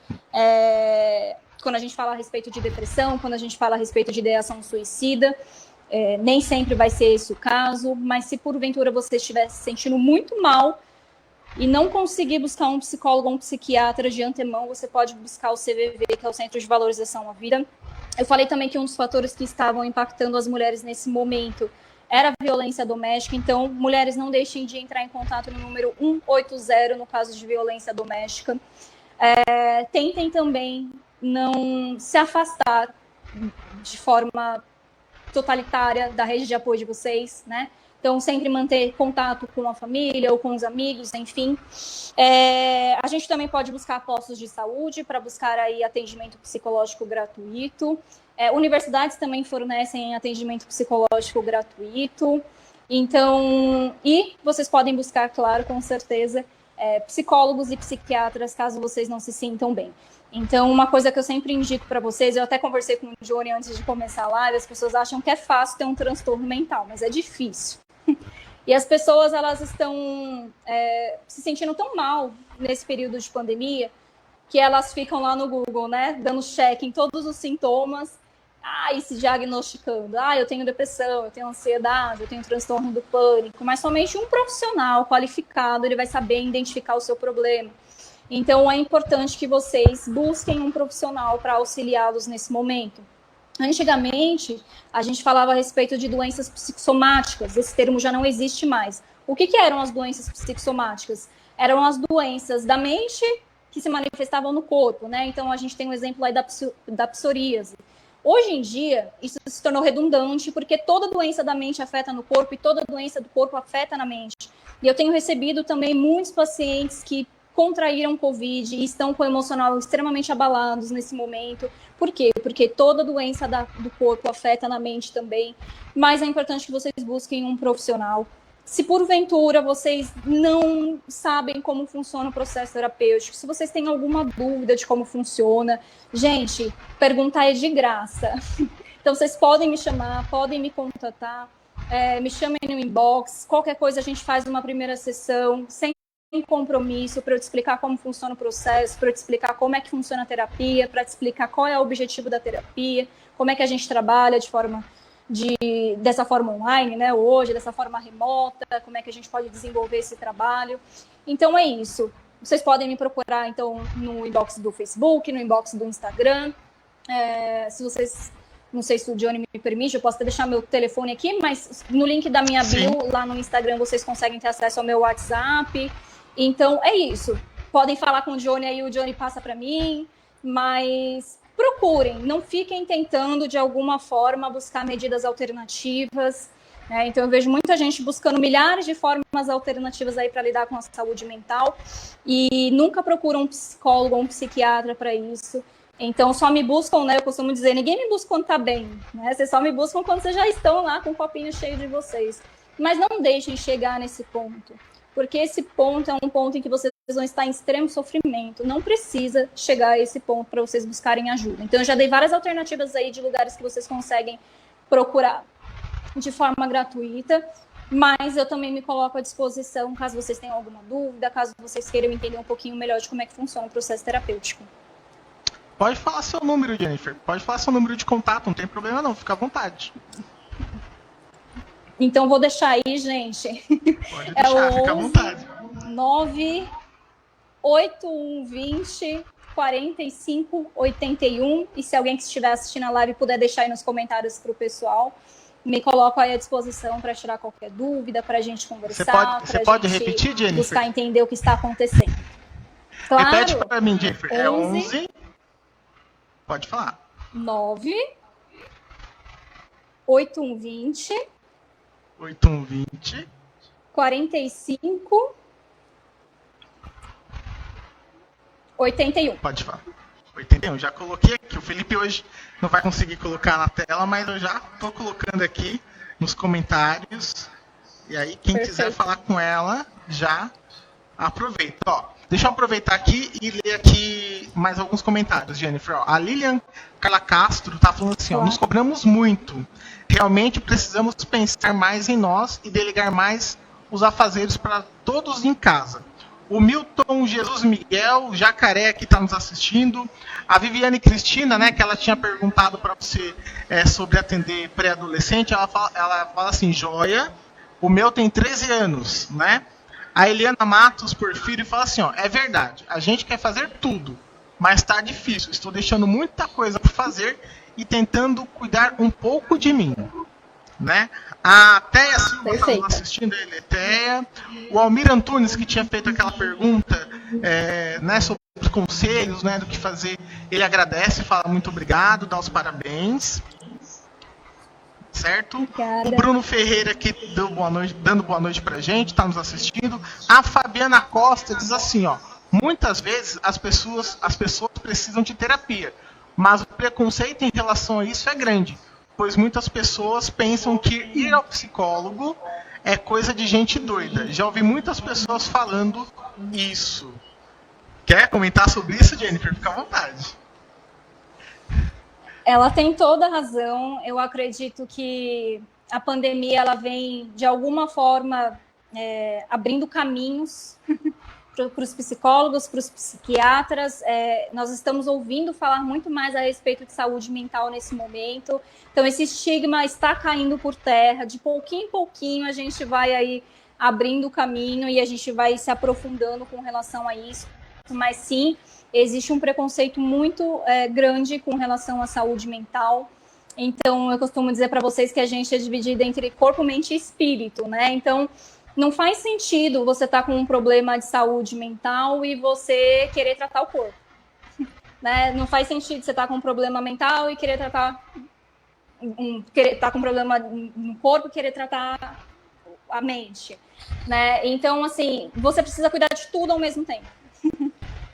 quando a gente fala a respeito de depressão, quando a gente fala a respeito de ideação suicida. Nem sempre vai ser esse o caso, mas se porventura você estiver se sentindo muito mal e não conseguir buscar um psicólogo ou um psiquiatra de antemão, você pode buscar o CVV, que é o Centro de Valorização à Vida. Eu falei também que um dos fatores que estavam impactando as mulheres nesse momento era a violência doméstica, então mulheres não deixem de entrar em contato no número 180 no caso de violência doméstica. Tentem também não se afastar de forma totalitária da rede de apoio de vocês, né? Então, sempre manter contato com a família ou com os amigos, enfim. A gente também pode buscar postos de saúde para buscar aí atendimento psicológico gratuito. Universidades também fornecem atendimento psicológico gratuito. Então, e vocês podem buscar, claro, com certeza, psicólogos e psiquiatras, caso vocês não se sintam bem. Então, uma coisa que eu sempre indico para vocês, eu até conversei com o Johnny antes de começar a live, as pessoas acham que é fácil ter um transtorno mental, mas é difícil. E as pessoas, elas estão se sentindo tão mal nesse período de pandemia, que elas ficam lá no Google, né, dando check em todos os sintomas, e se diagnosticando. Eu tenho depressão, eu tenho ansiedade, eu tenho transtorno do pânico, mas somente um profissional qualificado, ele vai saber identificar o seu problema. Então, é importante que vocês busquem um profissional para auxiliá-los nesse momento. Antigamente, a gente falava a respeito de doenças psicossomáticas, esse termo já não existe mais. O que eram as doenças psicossomáticas? Eram as doenças da mente que se manifestavam no corpo, né? Então, a gente tem um exemplo aí da psoríase. Hoje em dia, isso se tornou redundante, porque toda doença da mente afeta no corpo e toda doença do corpo afeta na mente. E eu tenho recebido também muitos pacientes que contraíram Covid e estão com o emocional extremamente abalados nesse momento. Por quê? Porque toda doença do corpo afeta na mente também, mas é importante que vocês busquem um profissional. Se porventura vocês não sabem como funciona o processo terapêutico, se vocês têm alguma dúvida de como funciona, gente, perguntar é de graça. Então vocês podem me chamar, podem me contatar, me chamem no inbox, qualquer coisa a gente faz uma primeira sessão, sem compromisso, para eu te explicar como funciona o processo, para eu te explicar como é que funciona a terapia, para te explicar qual é o objetivo da terapia, como é que a gente trabalha dessa forma online, né, hoje, dessa forma remota, como é que a gente pode desenvolver esse trabalho. Então é isso. Vocês podem me procurar, então, no inbox do Facebook, no inbox do Instagram. Se vocês, não sei se o Johnny me permite, eu posso até deixar meu telefone aqui, mas no link da minha bio, lá no Instagram, vocês conseguem ter acesso ao meu WhatsApp. Então, é isso. Podem falar com o Johnny, aí o Johnny passa para mim, mas procurem, não fiquem tentando, de alguma forma, buscar medidas alternativas, né? Então, eu vejo muita gente buscando milhares de formas alternativas aí para lidar com a saúde mental e nunca procuram um psicólogo ou um psiquiatra para isso. Então, só me buscam, né? Eu costumo dizer, ninguém me busca quando tá bem, né? Vocês só me buscam quando vocês já estão lá com o copinho cheio de vocês. Mas não deixem chegar nesse ponto, porque esse ponto é um ponto em que vocês vão estar em extremo sofrimento. Não precisa chegar a esse ponto para vocês buscarem ajuda. Então, eu já dei várias alternativas aí de lugares que vocês conseguem procurar de forma gratuita, mas eu também me coloco à disposição caso vocês tenham alguma dúvida, caso vocês queiram entender um pouquinho melhor de como é que funciona o processo terapêutico. Pode falar seu número, Jennifer. Pode falar seu número de contato, não tem problema não, fica à vontade. Então, vou deixar aí, gente. Pode deixar, fica à vontade. 98120 4581. E se alguém que estiver assistindo a live puder deixar aí nos comentários para o pessoal, me coloco aí à disposição para tirar qualquer dúvida, para a gente conversar. Você pode repetir, Jennifer? Buscar entender o que está acontecendo. Claro. Repete para mim, Jennifer. 11, é 11. Pode falar. 9, 8120, 8120, 45, 81. Pode falar. 81. Já coloquei aqui. O Felipe hoje não vai conseguir colocar na tela, mas eu já estou colocando aqui nos comentários. E aí, quem quiser falar com ela, já aproveita. Ó, deixa eu aproveitar aqui e ler aqui mais alguns comentários, Jennifer. Ó, a Lilian Carla Castro está falando assim, ó, nos cobramos muito. Realmente precisamos pensar mais em nós e delegar mais os afazeres para todos em casa. O Milton Jesus Miguel Jacaré que está nos assistindo. A Viviane Cristina, né, que ela tinha perguntado para você sobre atender pré-adolescente, ela fala assim, joia, o meu tem 13 anos, né? A Eliana Matos Porfírio fala assim, ó, é verdade, a gente quer fazer tudo, mas está difícil, estou deixando muita coisa para fazer e tentando cuidar um pouco de mim, né? A Teia Silva está assistindo, a Teia. O Almir Antunes, que tinha feito aquela pergunta né, sobre os conselhos, né, do que fazer, ele agradece, fala muito obrigado, dá os parabéns. Certo? Obrigada. O Bruno Ferreira aqui dando boa noite pra gente, está nos assistindo. A Fabiana Costa diz assim, ó, muitas vezes as pessoas precisam de terapia, mas o preconceito em relação a isso é grande, pois muitas pessoas pensam que ir ao psicólogo é coisa de gente doida. Já ouvi muitas pessoas falando isso. Quer comentar sobre isso, Jennifer? Fica à vontade. Ela tem toda a razão. Eu acredito que a pandemia ela vem, de alguma forma, abrindo caminhos para os psicólogos, para os psiquiatras. Nós estamos ouvindo falar muito mais a respeito de saúde mental nesse momento. Então, esse estigma está caindo por terra. De pouquinho em pouquinho, a gente vai aí abrindo o caminho e a gente vai se aprofundando com relação a isso. Mas, sim, existe um preconceito muito grande com relação à saúde mental. Então, eu costumo dizer para vocês que a gente é dividido entre corpo, mente e espírito, né? Então, não faz sentido você estar com um problema de saúde mental e você querer tratar o corpo, né? Não faz sentido você estar com um problema mental e querer tratar... estar com um problema no corpo e querer tratar a mente, né? Então, assim, você precisa cuidar de tudo ao mesmo tempo.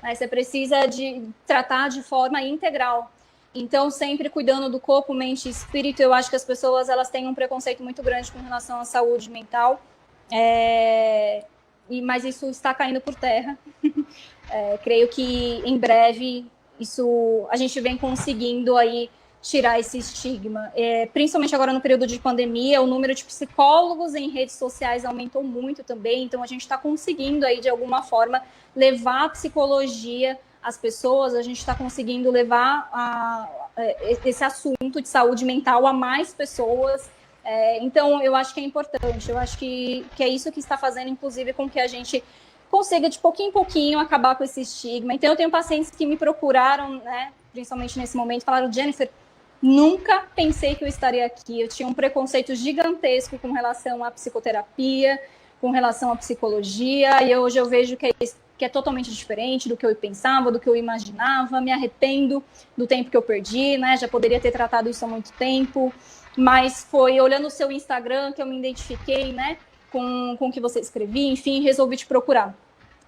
Você precisa de tratar de forma integral. Então, sempre cuidando do corpo, mente e espírito. Eu acho que as pessoas elas têm um preconceito muito grande com relação à saúde mental. Mas isso está caindo por terra. Creio que em breve a gente vem conseguindo aí tirar esse estigma. Principalmente agora no período de pandemia, o número de psicólogos em redes sociais aumentou muito também, então a gente está conseguindo aí, de alguma forma, levar a psicologia às pessoas, a gente está conseguindo levar esse assunto de saúde mental a mais pessoas. Então, eu acho que é importante, eu acho que é isso que está fazendo, inclusive, com que a gente consiga, de pouquinho em pouquinho, acabar com esse estigma. Então, eu tenho pacientes que me procuraram, né, principalmente nesse momento, falaram, Jennifer, nunca pensei que eu estaria aqui. Eu tinha um preconceito gigantesco com relação à psicoterapia, com relação à psicologia, e hoje eu vejo que é totalmente diferente do que eu pensava, do que eu imaginava. Me arrependo do tempo que eu perdi, né? Já poderia ter tratado isso há muito tempo, mas foi olhando o seu Instagram que eu me identifiquei, né, com o que você escrevia, enfim, resolvi te procurar.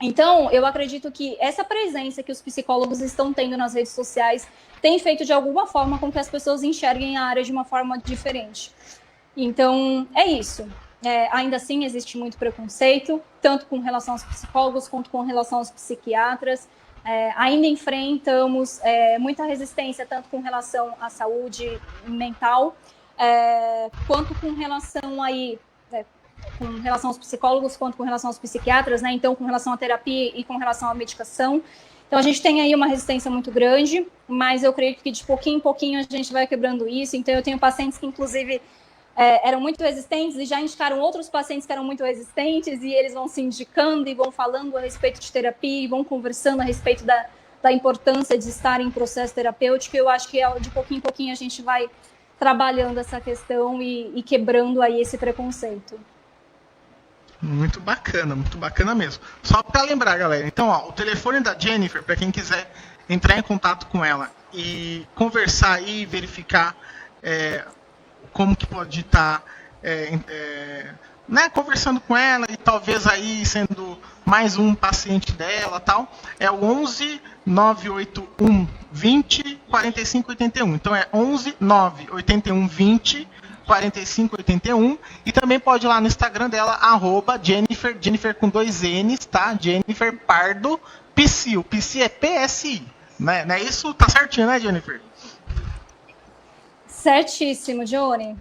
Então, eu acredito que essa presença que os psicólogos estão tendo nas redes sociais tem feito, de alguma forma, com que as pessoas enxerguem a área de uma forma diferente. Então, é isso. Ainda assim, existe muito preconceito, tanto com relação aos psicólogos, quanto com relação aos psiquiatras. Ainda enfrentamos muita resistência, tanto com relação à saúde mental, quanto com relação aí... com relação aos psicólogos, quanto com relação aos psiquiatras, né? Então, com relação à terapia e com relação à medicação. Então, a gente tem aí uma resistência muito grande, mas eu creio que de pouquinho em pouquinho a gente vai quebrando isso. Então, eu tenho pacientes que, inclusive, eram muito resistentes e já indicaram outros pacientes que eram muito resistentes, e eles vão se indicando e vão falando a respeito de terapia e vão conversando a respeito da importância de estar em processo terapêutico. Eu acho que de pouquinho em pouquinho a gente vai trabalhando essa questão e quebrando aí esse preconceito. Muito bacana mesmo. Só para lembrar, galera, então, ó, o telefone da Jennifer, para quem quiser entrar em contato com ela e conversar e verificar como que pode estar né, conversando com ela e talvez aí sendo mais um paciente dela, tal, é o 11 981 20 45 81. Então é 11 981 20 45 81, e também pode ir lá no Instagram dela, @Jennifer com 2 N's, tá? Jennifer Pardo Psi. O Psi é PSI, né? Não é isso? Tá certinho, né, Jennifer? Certíssimo, Johnny.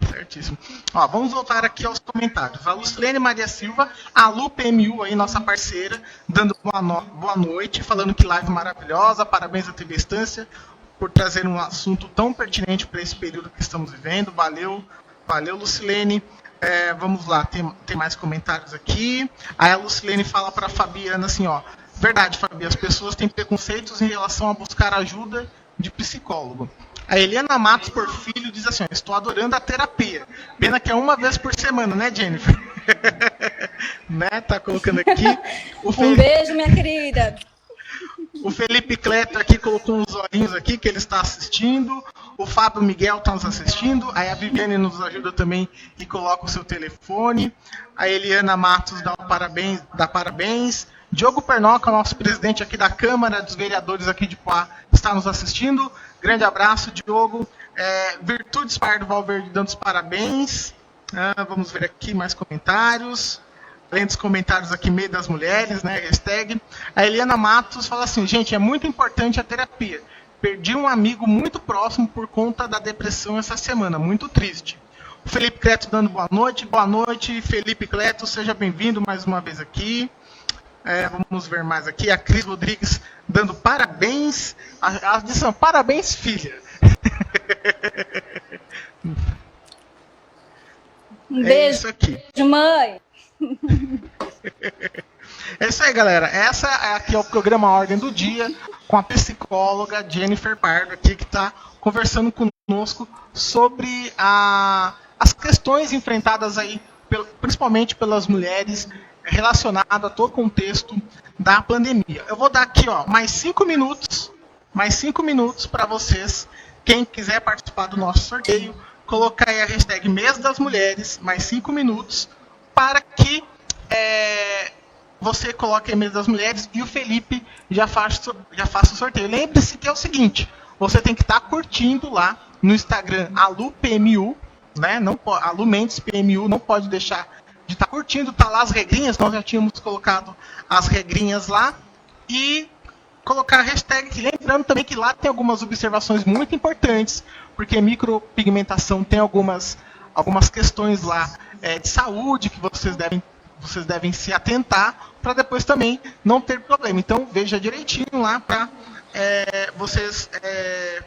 Certíssimo. Ó, vamos voltar aqui aos comentários. A Lucilene Maria Silva, a Lu PMU aí, nossa parceira, dando boa noite, falando que live maravilhosa, parabéns à TV Estância por trazer um assunto tão pertinente para esse período que estamos vivendo. Valeu, Lucilene. Vamos lá, tem mais comentários aqui. Aí a Lucilene fala para a Fabiana assim, ó, verdade, Fabi, as pessoas têm preconceitos em relação a buscar ajuda de psicólogo. A Eliana Matos Porfílio diz assim, ó, estou adorando a terapia. Pena que é uma vez por semana, né, Jennifer? Né, tá colocando aqui. Um beijo, minha querida. O Felipe Cleto aqui colocou uns olhinhos aqui que ele está assistindo. O Fábio Miguel está nos assistindo. Aí a Viviane nos ajuda também e coloca o seu telefone. A Eliana Matos dá parabéns. Diogo Pernoca, nosso presidente aqui da Câmara dos Vereadores aqui de Poá, está nos assistindo. Grande abraço, Diogo. Virtudes Pardo Valverde dando os parabéns. Vamos ver aqui mais comentários. Além dos comentários aqui, meio das mulheres, né? Hashtag. A Eliana Matos fala assim, gente, é muito importante a terapia. Perdi um amigo muito próximo por conta da depressão essa semana, muito triste. O Felipe Cleto dando boa noite, Felipe Cleto, seja bem-vindo mais uma vez aqui. Vamos ver mais aqui, a Cris Rodrigues dando parabéns. Ela disse, parabéns, filha. Um beijo, isso aqui. Mãe. É isso aí, galera. Essa aqui é o programa Ordem do Dia com a psicóloga Jennifer Pardo aqui que está conversando conosco sobre as questões enfrentadas aí, principalmente pelas mulheres, relacionado a todo o contexto da pandemia. Eu vou dar aqui, ó, mais 5 minutos para vocês, quem quiser participar do nosso sorteio, colocar aí a hashtag Mês das Mulheres, mais 5 minutos, para que você coloque aí Mês das Mulheres e o Felipe já faça o sorteio. Lembre-se que é o seguinte, você tem que estar curtindo lá no Instagram a LuPMU, né? A Lu Mendes PMU, não pode deixar de estar curtindo, tá lá as regrinhas, nós já tínhamos colocado as regrinhas lá, e colocar a hashtag, lembrando também que lá tem algumas observações muito importantes, porque micropigmentação tem algumas questões lá de saúde que vocês devem se atentar, para depois também não ter problema. Então veja direitinho lá para vocês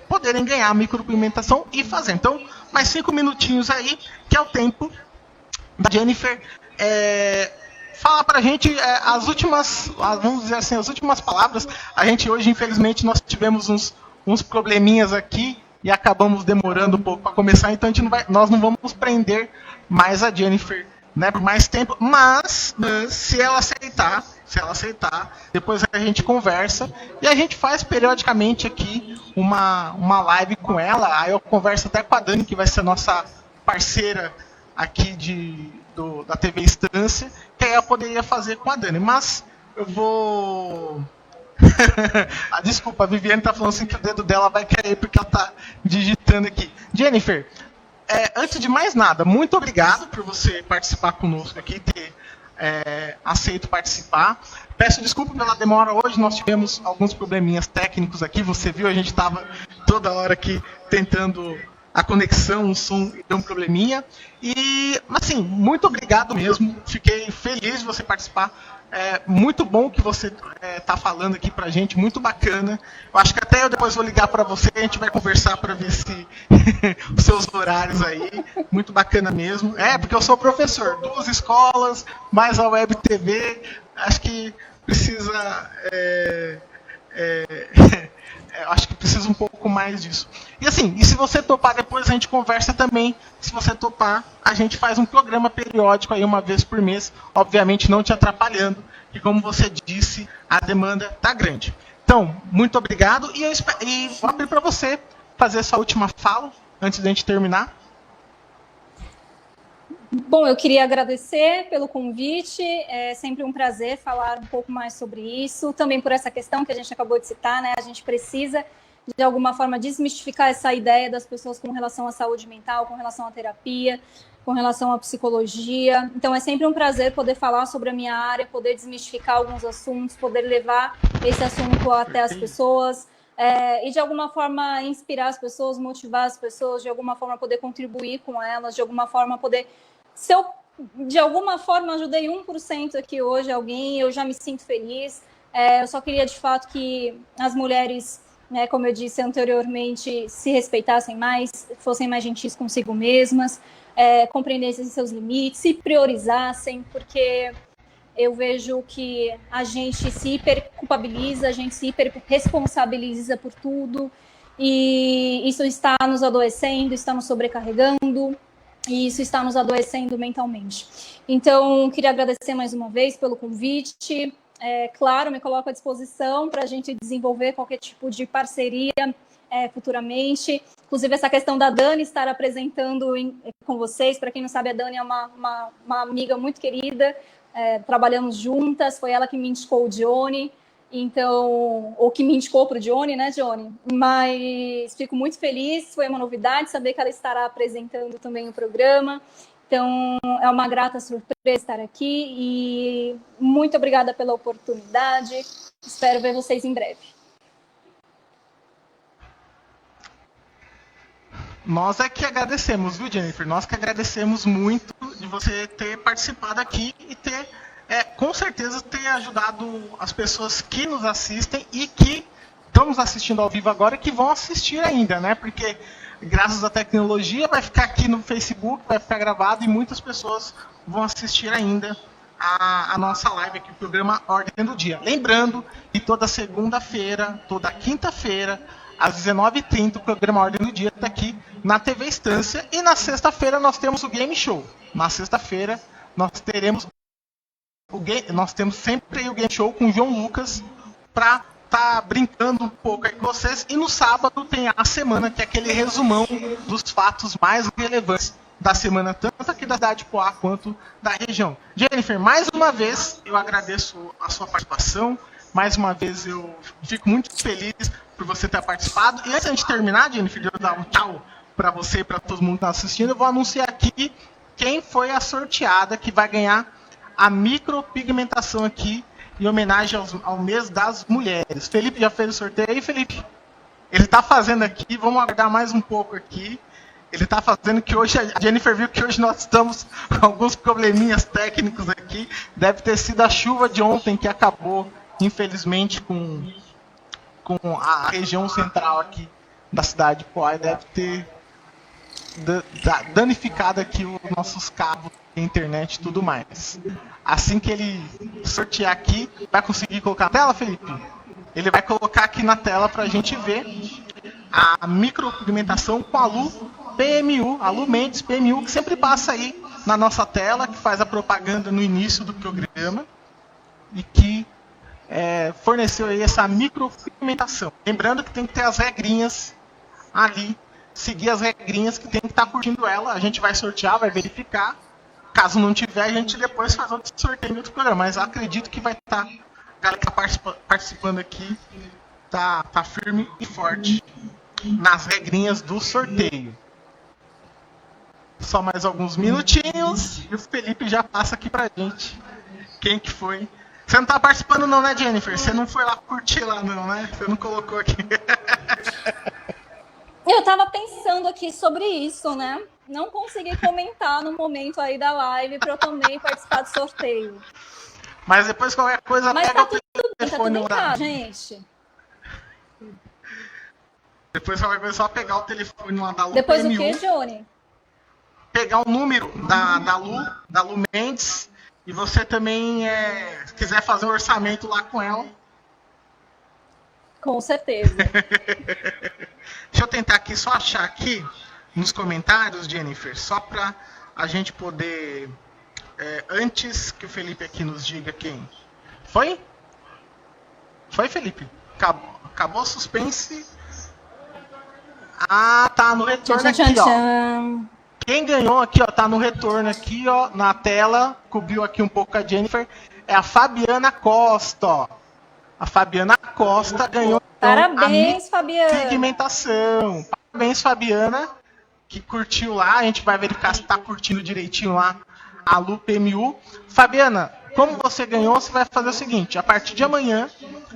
poderem ganhar a micropigmentação e fazer. Então, mais 5 minutinhos aí, que é o tempo da Jennifer falar pra gente as últimas, vamos dizer assim, as últimas palavras. A gente hoje, infelizmente, nós tivemos uns probleminhas aqui e acabamos demorando um pouco para começar, então nós não vamos prender mais a Jennifer, né, por mais tempo, mas se ela aceitar, depois a gente conversa e a gente faz periodicamente aqui uma live com ela. Aí eu converso até com a Dani, que vai ser a nossa parceira aqui da TV Estância, que aí eu poderia fazer com a Dani, mas eu vou... Desculpa, a Viviane tá falando assim que o dedo dela vai cair porque ela tá digitando aqui. Jennifer, antes de mais nada, muito obrigado por você participar conosco aqui, ter aceito participar. Peço desculpa pela demora hoje, nós tivemos alguns probleminhas técnicos aqui, você viu, a gente estava toda hora aqui tentando a conexão, o som deu um probleminha. E, assim, muito obrigado mesmo. Fiquei feliz de você participar. Muito bom que você está falando aqui pra gente, muito bacana. Eu acho que até eu depois vou ligar para você, a gente vai conversar para ver se os seus horários aí. Muito bacana mesmo. Porque eu sou professor, 2 escolas, mais a Web TV. Acho que precisa Eu acho que precisa um pouco mais disso. E assim, e se você topar, depois a gente conversa também. Se você topar, a gente faz um programa periódico aí uma vez por mês, obviamente não te atrapalhando, e como você disse, a demanda tá grande. Então, muito obrigado, e vou abrir para você fazer essa última fala, antes da gente terminar. Bom, eu queria agradecer pelo convite, é sempre um prazer falar um pouco mais sobre isso, também por essa questão que a gente acabou de citar, né? A gente precisa, de alguma forma, desmistificar essa ideia das pessoas com relação à saúde mental, com relação à terapia, com relação à psicologia. Então, é sempre um prazer poder falar sobre a minha área, poder desmistificar alguns assuntos, poder levar esse assunto até as pessoas, e de alguma forma inspirar as pessoas, motivar as pessoas, de alguma forma poder contribuir com elas, de alguma forma poder... Se eu, de alguma forma, ajudei 1% aqui hoje alguém, eu já me sinto feliz. Eu só queria, de fato, que as mulheres, né, como eu disse anteriormente, se respeitassem mais, fossem mais gentis consigo mesmas, compreendessem seus limites, se priorizassem, porque eu vejo que a gente se hiperculpabiliza, a gente se hiperresponsabiliza por tudo, e isso está nos adoecendo, está nos sobrecarregando, e isso está nos adoecendo mentalmente. Então, queria agradecer mais uma vez pelo convite. Claro, me coloco à disposição para a gente desenvolver qualquer tipo de parceria futuramente. Inclusive, essa questão da Dani estar apresentando com vocês. Para quem não sabe, a Dani é uma amiga muito querida. Trabalhamos juntas, foi ela que me indicou o Johnny. Então, ou que me indicou para o Johnny, né, Johnny? Mas fico muito feliz, foi uma novidade saber que ela estará apresentando também o programa. Então, é uma grata surpresa estar aqui e muito obrigada pela oportunidade. Espero ver vocês em breve. Nós é que agradecemos, viu, Jennifer? Nós que agradecemos muito de você ter participado aqui e ter... com certeza ter ajudado as pessoas que nos assistem e que estão nos assistindo ao vivo agora e que vão assistir ainda, né? Porque graças à tecnologia vai ficar aqui no Facebook, vai ficar gravado e muitas pessoas vão assistir ainda a nossa live aqui, o programa Ordem do Dia. Lembrando que toda segunda-feira, toda quinta-feira, às 19h30, o programa Ordem do Dia está aqui na TV Estância, e na sexta-feira nós temos o Game Show. Na sexta-feira nós teremos nós temos sempre o Game Show com o João Lucas para estar brincando um pouco aí com vocês. E no sábado tem a semana, que é aquele resumão dos fatos mais relevantes da semana, tanto aqui da cidade de Poá quanto da região. Jennifer, mais uma vez eu agradeço a sua participação. Mais uma vez eu fico muito feliz por você ter participado. E antes de terminar, Jennifer, de eu dar um tchau para você e para todo mundo que está assistindo, eu vou anunciar aqui quem foi a sorteada que vai ganhar a micropigmentação aqui, em homenagem ao mês das mulheres. Felipe já fez o sorteio aí, Felipe? Ele está fazendo aqui, vamos aguardar mais um pouco aqui. Ele está fazendo, que hoje, a Jennifer viu que hoje nós estamos com alguns probleminhas técnicos aqui. Deve ter sido a chuva de ontem que acabou, infelizmente, com a região central aqui da cidade de Poá. Deve ter danificado aqui os nossos cabos, internet e tudo mais. Assim que ele sortear aqui, vai conseguir colocar na tela, Felipe? Ele vai colocar aqui na tela para a gente ver a micropigmentação com a Lu PMU, a Lu Mendes PMU, que sempre passa aí na nossa tela, que faz a propaganda no início do programa e que forneceu aí essa micropigmentação. Lembrando que tem que ter as regrinhas ali, seguir as regrinhas, que tem que estar curtindo ela. A gente vai sortear, vai verificar. Caso não tiver, a gente depois faz outro sorteio no outro programa. Mas acredito que vai estar. A galera que está participando aqui tá firme e forte nas regrinhas do sorteio. Só mais alguns minutinhos e o Felipe já passa aqui pra gente quem que foi. Você não tá participando não, né, Jennifer? Você não foi lá curtir lá não, né? Você não colocou aqui. Eu estava pensando aqui sobre isso, né? Não consegui comentar no momento aí da live para eu também participar do sorteio. Mas depois qualquer coisa mas pega tá tudo o telefone bem, tá, gente. Depois você vai só pegar o telefone lá da Lu. Depois PMU, o que, Johnny? Pegar o número da Lu Mendes, e você também, se quiser fazer um orçamento lá com ela, Com certeza. Deixa eu tentar aqui, só achar aqui nos comentários, Jennifer, só para a gente poder, antes que o Felipe aqui nos diga quem. Foi? Foi, Felipe? Acabou o suspense. Ah, tá no retorno aqui, ó. Quem ganhou aqui, ó, tá no retorno aqui, ó, na tela, cobriu aqui um pouco a Jennifer, é a Fabiana Costa, ó. A Fabiana Costa ganhou, então, parabéns, Fabiana. Pigmentação. Parabéns, Fabiana, que curtiu lá. A gente vai verificar se tá curtindo direitinho lá a Lu PMU. Fabiana, como você ganhou, você vai fazer o seguinte: a partir de amanhã,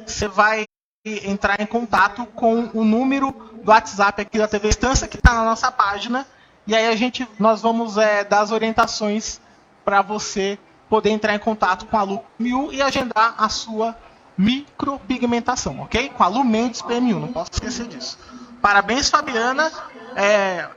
você vai entrar em contato com o número do WhatsApp aqui da TV Estância, que está na nossa página, e aí nós vamos dar as orientações para você poder entrar em contato com a Lu PMU e agendar a sua micropigmentação, ok? Com a Lu Mendes PMU, não posso esquecer disso. Parabéns, Fabiana.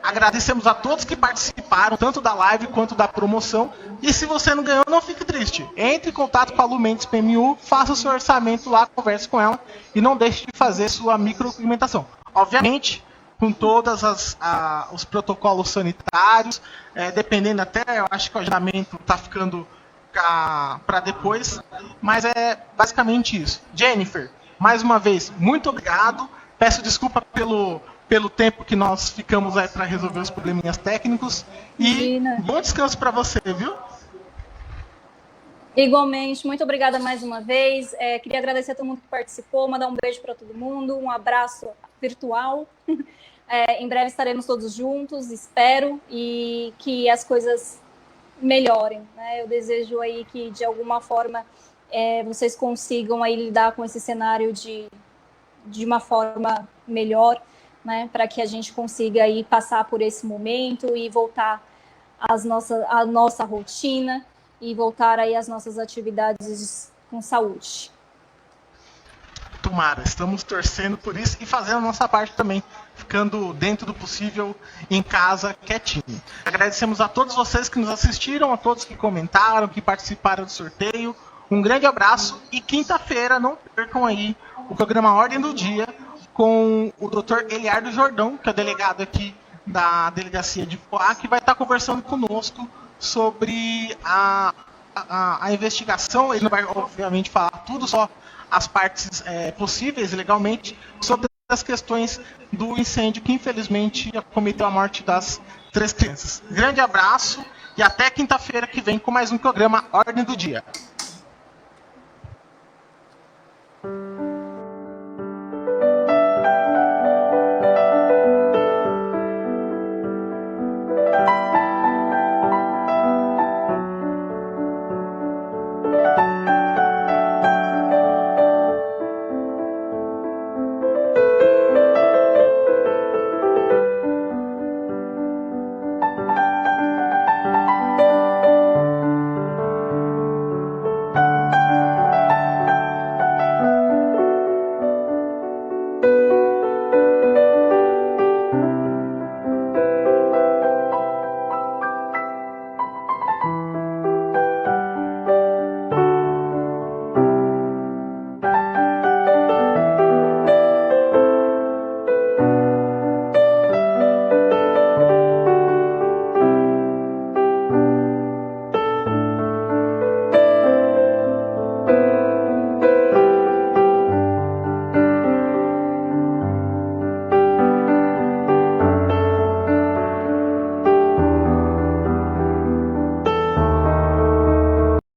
Agradecemos a todos que participaram, tanto da live quanto da promoção. E se você não ganhou, não fique triste. Entre em contato com a Lu Mendes PMU, faça o seu orçamento lá, converse com ela e não deixe de fazer sua micropigmentação. Obviamente, com todos os protocolos sanitários, dependendo até, eu acho que o agendamento está ficando para depois, mas é basicamente isso. Jennifer, mais uma vez, muito obrigado. Peço desculpa pelo tempo que nós ficamos aí para resolver os probleminhas técnicos. E bom descanso para você, viu? Igualmente, muito obrigada mais uma vez. Queria agradecer a todo mundo que participou, mandar um beijo para todo mundo, um abraço virtual. Em breve estaremos todos juntos, espero, e que as coisas melhorem, né? Eu desejo aí que, de alguma forma, vocês consigam aí lidar com esse cenário de uma forma melhor, né, para que a gente consiga aí passar por esse momento e voltar à nossa rotina e voltar aí às nossas atividades com saúde. Tomara, estamos torcendo por isso e fazendo a nossa parte também, ficando dentro do possível em casa, quietinho. Agradecemos a todos vocês que nos assistiram, a todos que comentaram, que participaram do sorteio. Um grande abraço e quinta-feira não percam aí o programa Ordem do Dia com o Dr. Eliardo Jordão, que é o delegado aqui da Delegacia de Poá, que vai estar conversando conosco sobre a investigação. Ele não vai, obviamente, falar tudo, só as partes possíveis legalmente, sobre as questões do incêndio que, infelizmente, acometeu a morte das 3 crianças. Grande abraço e até quinta-feira que vem com mais um programa Ordem do Dia.